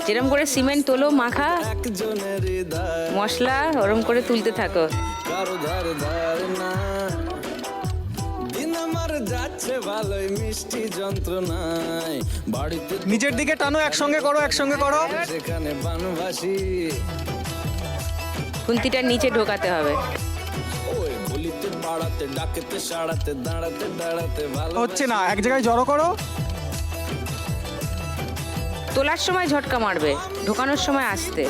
যেরকম করে সিমেন্ট তোলো মাখা মশলা ওরম করে তুলতে থাকো। নিজের দিকে টানো, একসঙ্গে করো একসঙ্গে করো। খুন্তিটা নিচে ঢোকাতে হবে। হচ্ছে না, এক জায়গায় জড়ো করো। তোলার সময় ঝটকা মারবে, ঢোকানোর সময় আসতে।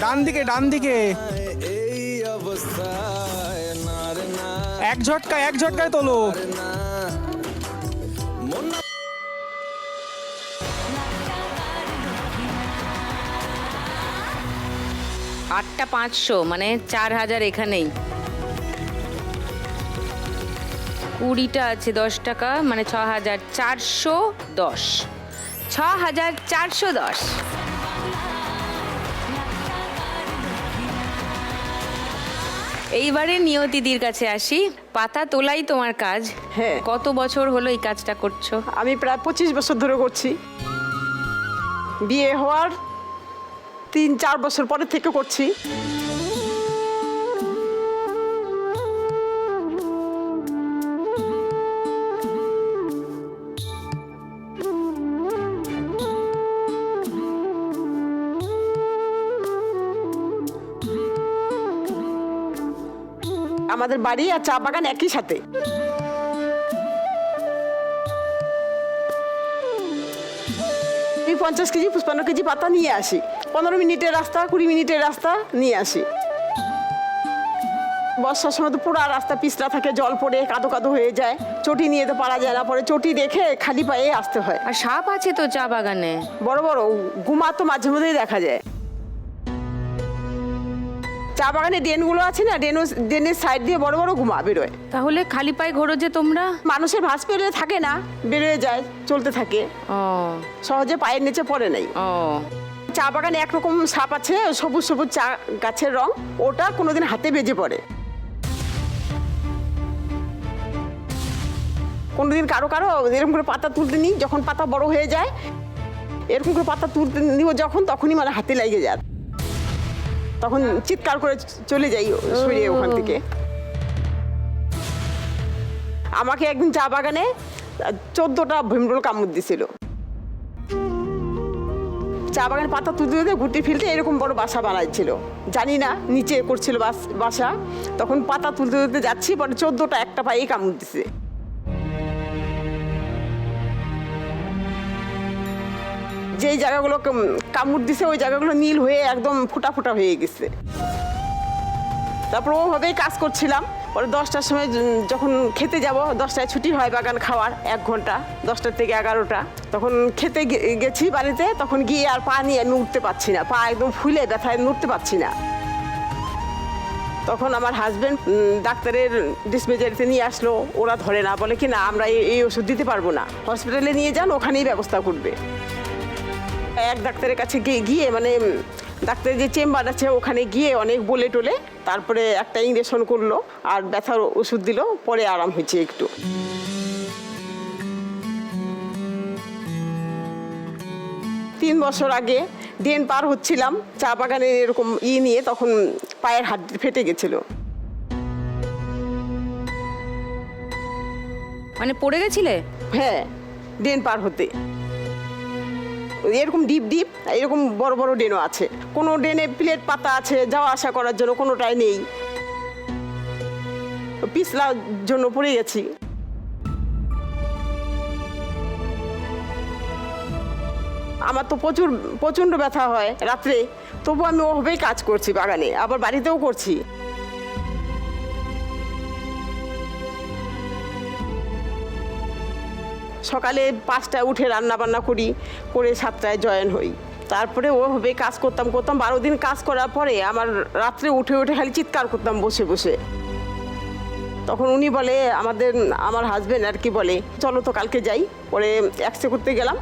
ডান দিকে ডান দিকে। এক ঝটকায় তোলো। 8টা 500 মানে 4000 এখানেই। 20টা আছে 10 টাকা মানে 6410। 6410। এইবারে নিয়তিদির কাছে আসি। পাতা তোলাই তোমার কাজ। হ্যাঁ। কত বছর হলো এই কাজটা করছো? আমি প্রায় 25 বছর ধরে করছি। বিয়ে হওয়ার 3-4 বছর পরে থেকে করছি। আমাদের বাড়ি আর চা বাগান একই সাথে। আমি 50 কেজি 55 কেজি পাতা নিয়ে আসি। 15 মিনিটের রাস্তা 20 মিনিটের রাস্তা নিয়ে আসি। বর্ষার সময় তো পুরো রাস্তা পিছলা থাকে, জল পড়ে কাদো কাদো হয়ে যায়, চটি নিয়ে তো পারা যায় না, পরে চটি রেখে খালি পায়ে আসতে হয়। আর সাপ আছে তো চা বাগানে? বড় বড় গুমা তো মাঝে মধ্যেই দেখা যায়। চা বাগানে ড্রেনগুলো আছে না, ড্রেনের সাইড দিয়ে বড় বড় গুমা বেরোয়। তাহলে খালি পায়ে ঘোরো যে তোমরা? মানুষের ভাঁজ বেরোয় থাকে না, বেরোয় যায়, চলতে থাকে, ও সহজে পায়ের নিচে পড়ে নাই। ও চা বাগানে একরকম সাপ আছে, সবুজ সবুজ চা গাছের রং, ওটা কোনোদিন হাতে বেজে পড়ে। কোনোদিন কারো কারো এরকম করে পাতা তুলতে নিই, যখন পাতা বড় হয়ে যায় এরকম করে পাতা তুলতে নিব যখন, তখনই মানে হাতে লাগে যায়, তখন চিৎকার করে চলে যাই সরিয়ে ওখান থেকে। আমাকে একদিন চা বাগানে 14টা ভীমরুল কামড় দিছিল। চা বাগানে পাতা তুলতে তুলতে ঘুরতে ফিরতে এরকম বড় বাসা বানাইছিল, জানি না নিচে করছিল বাসা। তখন পাতা তুলতে তুলতে যাচ্ছি, পরে 14টা একটা পায়েই কামড় দিছে। যেই জায়গাগুলো কামড় দিছে ওই জায়গাগুলো নীল হয়ে একদম ফোটা ফোটা হয়ে গেছে। তারপর ওভাবেই কাজ করছিলাম। পরে 10টার সময় যখন খেতে যাব, 10টায় ছুটি হয় বাগান খাওয়ার 1 ঘন্টা, 10টা থেকে 11টা, তখন খেতে গেছি বাড়িতে, তখন গিয়ে আর পা নিয়ে আমি উঠতে পারছি না, পা একদম ফুলে ব্যথায় নড়তে পারছি না। তখন আমার হাজব্যান্ড ডাক্তারের ডিসপেন্সারিতে নিয়ে আসলো, ওরা ধরে না, বলে কি না আমরা এই ওষুধ দিতে পারবো না, হসপিটালে নিয়ে যান, ওখানেই ব্যবস্থা করবে। এক ডাক্তারের কাছে গিয়ে মানে ডাক্তারের যে চেম্বার আছে ওখানে গিয়ে অনেক বলে টোলে তারপরে একটা ইঞ্জেকশন করলো আর ব্যথার ওষুধ দিল, পরে আরাম হয়েছে একটু। তিন বছর আগে ড্রেন পার হচ্ছিলাম চা বাগানের এরকম নিয়ে, তখন পায়ের হাড় ফেটে গেছিল। মানে পড়ে গেছিলে? হ্যাঁ, ড্রেন পার হতে এরকম ডিপ ডিপ এরকম বড় বড় ড্রেনও আছে, কোনো ড্রেনে প্লেট পাতা আছে যাওয়া আসা করার জন্য, কোনোটাই নেই, পিছলার জন্য পড়ে গেছি। আমার তো প্রচণ্ড ব্যথা হয় রাত্রে, তবু আমি ওভাবেই কাজ করছি বাগানে, আবার বাড়িতেও করছি। সকালে 5টায় উঠে রান্না বান্না করি, করে 7টায় জয়েন হই। তারপরে ওভাবে কাজ করতাম 12 দিন কাজ করার পরে আমার রাত্রে উঠে উঠে খালি চিৎকার করতাম বসে বসে। তখন উনি বলে আমার হাজবেন্ড আর কি বলে চলো তো কালকে যাই। পরে এক্সরে করতে গেলাম,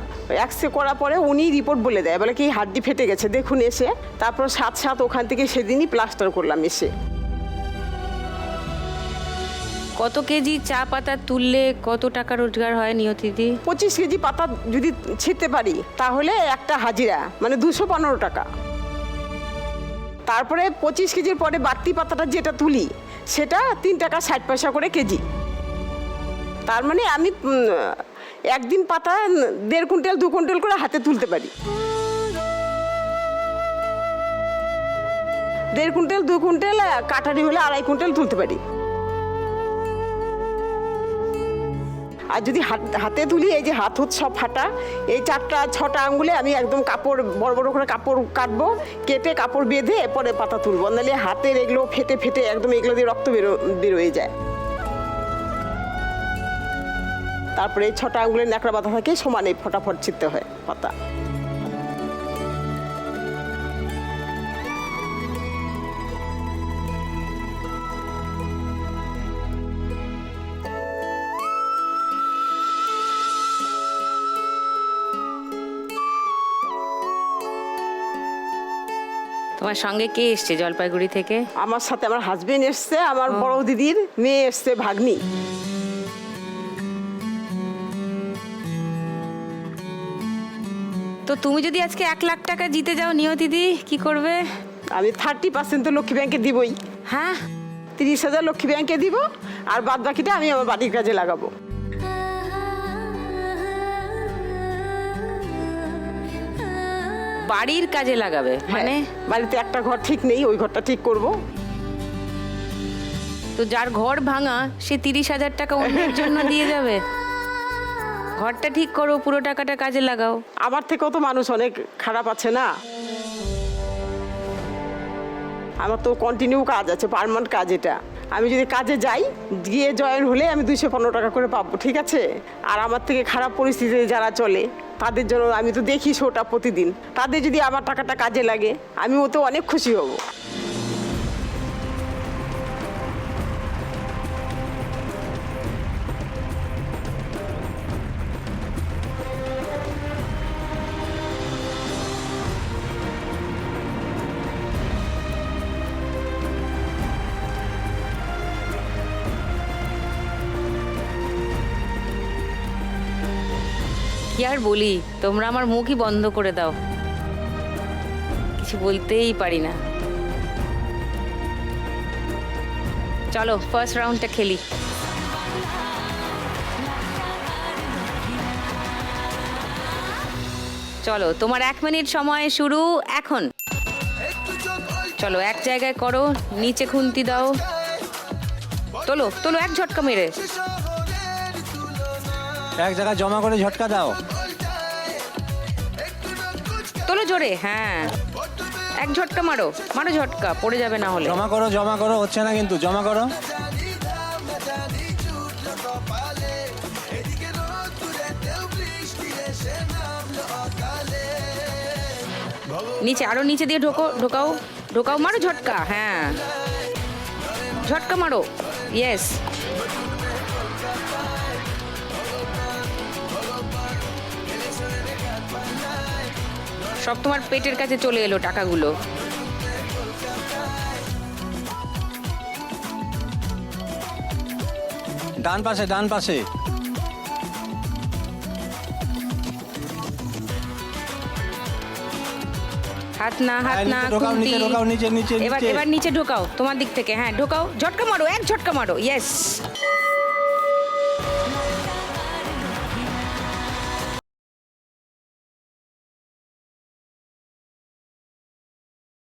এক্সরে করার পরে উনি রিপোর্ট বলে দেয়, বলে কি হাড্ডি ফেটে গেছে দেখুন এসে। তারপর 7 ওখান থেকে সেদিনই প্লাস্টার করলাম এসে। কত কেজি চা পাতা তুললে কত টাকা রোজগার হয় নিয়তিদি? 25 কেজি পাতা যদি ছিঁড়তে পারি তাহলে একটা হাজিরা মানে 215 টাকা। তারপরে 25 কেজির পরে বাড়তি পাতাটা যেটা তুলি সেটা 3 টাকা 60 পয়সা করে কেজি। তার মানে আমি একদিন পাতা 1.5 কুইন্টাল 2 কুইন্টাল করে হাতে তুলতে পারি। 1.5 কুইন্টাল 2 কুইন্টাল, কাটারি হলে 2.5 কুইন্টাল তুলতে পারি। আর যদি হাতে তুলি, এই যে হাত সব ফাটা, এই 4-6টা আঙ্গুলে আমি একদম কাপড় বড় বড় করে কাপড় কাটবো, কেটে কাপড় বেঁধে পরে পাতা তুলবো, নাহলে হাতের এগুলো ফেটে ফেটে একদম এগুলো দিয়ে রক্ত বেরোয়ে যায়। তারপরে এই 6টা আঙ্গুলের ন্যাকড়া বাঁধা থাকে, সমানে ফটাফট ছিঁড়তে হয় পাতা। তোমার সঙ্গে কে এসছে জলপাইগুড়ি থেকে? আমার সাথে আমার হাজবেন্ড এসছে, আমার বড় দিদির মেয়ে এসছে, ভাগ্নি। তো তুমি যদি আজকে 1 লাখ টাকা জিতে যাও নিয়তিদি, কি করবে? আমি 30% তো লক্ষ্মী ব্যাংকে দিবই। হ্যাঁ, 30,000 লক্ষ্মী ব্যাংকে দিব, আর বাদ বাকিটা আমি আমার বাড়ির কাজে লাগাবো। বাড়ির কাজে লাগাবে মানে? বাড়িতে একটা ঘর ঠিক নেই, ওই ঘরটা ঠিক করব। তো যার ঘর ভাঙা সে 30,000 টাকা অন্যের জন্য দিয়ে যাবে? ঘরটা ঠিক করো, পুরো টাকাটা কাজে লাগাও। আমার থেকেও তো মানুষ অনেক খারাপ আছে না। আমার তো কন্টিনিউ কাজ আছে, পার্মানেন্ট কাজ এটা। আমি যদি কাজে যাই, গিয়ে জয়েন হলে আমি 215 টাকা করে পাবো, ঠিক আছে? আর আমার থেকে খারাপ পরিস্থিতিতে যারা চলে তাদের জন্য আমি তো দেখি শোটা প্রতিদিন, তাদের যদি আমার টাকাটা কাজে লাগে আমি ওতে অনেক খুশি হব। কি আর বলি, তোমরা আমার মুখই বন্ধ করে দাও, কিছু বলতেই পারি না। চলো ফার্স্ট রাউন্ডটা খেলি। চলো, তোমার 1 মিনিট সময় শুরু এখন। চলো, এক জায়গায় করো, নিচে খুন্তি দাও, তোলো তোলো এক ঝটকা মেরে। এক জায়গায় জমা করে ঝটকা দাও। তোলো জোরে, হ্যাঁ, এক ঝটকা মারো, মারো ঝটকা, পড়ে যাবে না হলে। জমা করো, হচ্ছে না কিন্তু, জমা করো। নিচে, আরো নিচে দিয়ে ঢোকাও, মারো ঝটকা, হ্যাঁ, ঝটকা মারো, ইয়েস। সব তোমার পেটের কাছে চলে এলো টাকাগুলো। ডান পাশে, ডান পাশে। হাত না, ঢোকাও, খুন্তি। নিচে ঢোকাও, নিচে। এবার নিচে ঢোকাও, তোমার দিক থেকে, হ্যাঁ ঢোকাও, ঝটকা মারো, এক ঝটকা মারো, ইয়েস।